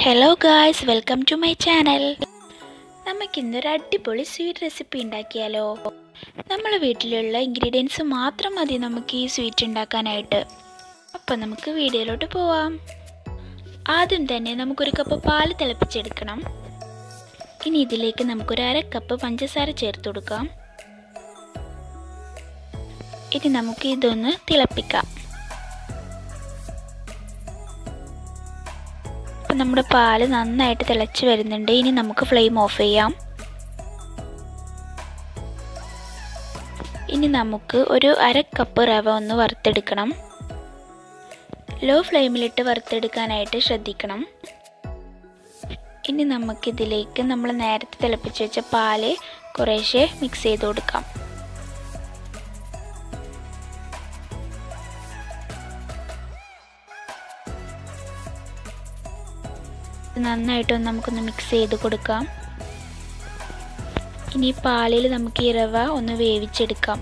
Hello guys, welcome to my channel. നമുക്കിന്നൊരു അടിപൊളി sweet recipe ഉണ്ടാക്കിയാലോ? നമ്മളെ വീട്ടിലുള്ള ഇൻഗ്രീഡിയൻസ് മാത്രം മതി നമുക്ക് ഈ സ്വീറ്റ് ഉണ്ടാക്കാനായിട്ട്. അപ്പം നമുക്ക് വീഡിയോയിലോട്ട് പോവാം. ആദ്യം തന്നെ നമുക്കൊരു കപ്പ് പാൽ തിളപ്പിച്ചെടുക്കണം. ഇനി ഇതിലേക്ക് നമുക്കൊരു അര കപ്പ് പഞ്ചസാര ചേർത്ത് കൊടുക്കാം. ഇനി നമുക്ക് ഇതൊന്ന് തിളപ്പിക്കാം. അപ്പം നമ്മുടെ പാല് നന്നായിട്ട് തിളച്ച് വരുന്നുണ്ട്. ഇനി നമുക്ക് ഫ്ലെയിം ഓഫ് ചെയ്യാം. ഇനി നമുക്ക് ഒരു അര കപ്പ് റവ ഒന്ന് വറുത്തെടുക്കണം. ലോ ഫ്ലെയിമിലിട്ട് വറുത്തെടുക്കാനായിട്ട് ശ്രദ്ധിക്കണം. ഇനി നമുക്കിതിലേക്ക് നമ്മൾ നേരത്തെ തിളപ്പിച്ച് വെച്ച പാല് കുറേശ്ശെ മിക്സ് ചെയ്ത് കൊടുക്കാം. നന്നായിട്ടൊന്ന് നമുക്കൊന്ന് മിക്സ് ചെയ്ത് കൊടുക്കാം. ഇനി പാലിൽ നമുക്ക് ഈ റവ ഒന്ന് വേവിച്ചെടുക്കാം.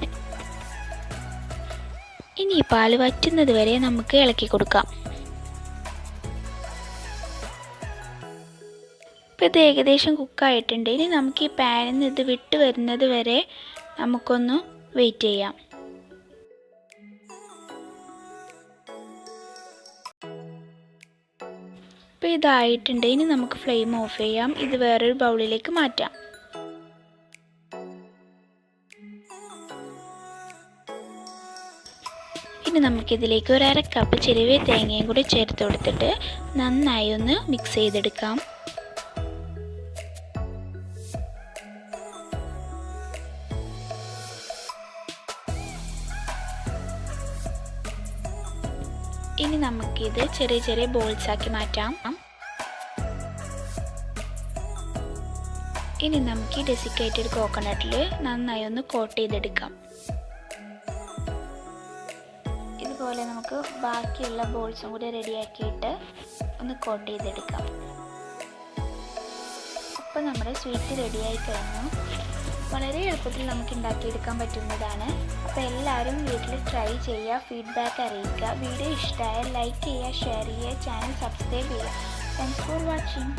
ഇനി ഈ പാല് വറ്റുന്നത് വരെ നമുക്ക് ഇളക്കി കൊടുക്കാം. ഇപ്പം ഇത് ഏകദേശം കുക്കായിട്ടുണ്ട്. ഇനി നമുക്ക് ഈ പാനിൽ നിന്ന് ഇത് വിട്ട് വരുന്നത് വരെ നമുക്കൊന്ന് വെയിറ്റ് ചെയ്യാം. ഇപ്പോൾ ഇതായിട്ടുണ്ട്. ഇനി നമുക്ക് ഫ്ലെയിം ഓഫ് ചെയ്യാം. ഇത് വേറൊരു ബൗളിലേക്ക് മാറ്റാം. ഇനി നമുക്കിതിലേക്ക് ഒരു അര കപ്പ് ചെറിയ തേങ്ങയും കൂടി ചേർത്ത് കൊടുത്തിട്ട് നന്നായി ഒന്ന് മിക്സ് ചെയ്തെടുക്കാം. ഇനി നമുക്കിത് ചെറിയ ചെറിയ ബോൾസ് ആക്കി മാറ്റാം. ഇനി നമുക്ക് ഈ ഡെസിക്കേറ്റഡ് കോക്കനട്ടിൽ നന്നായി ഒന്ന് കോട്ട് ചെയ്തെടുക്കാം. ഇതുപോലെ നമുക്ക് ബാക്കിയുള്ള ബോൾസും കൂടി റെഡിയാക്കിയിട്ട് ഒന്ന് കോട്ട് ചെയ്തെടുക്കാം. അപ്പോൾ നമ്മുടെ സ്വീറ്റ് റെഡിയായി കഴിഞ്ഞു. വളരെ എളുപ്പത്തിൽ നമുക്ക് ഉണ്ടാക്കിയെടുക്കാൻ പറ്റുന്നതാണ്. അപ്പോൾ എല്ലാവരും വീട്ടിൽ ട്രൈ ചെയ്യുക, ഫീഡ്ബാക്ക് അറിയിക്കുക. വീഡിയോ ഇഷ്ടമായാൽ ലൈക്ക് ചെയ്യുക, ഷെയർ ചെയ്യുക, ചാനൽ സബ്സ്ക്രൈബ് ചെയ്യുക. Thanks for watching.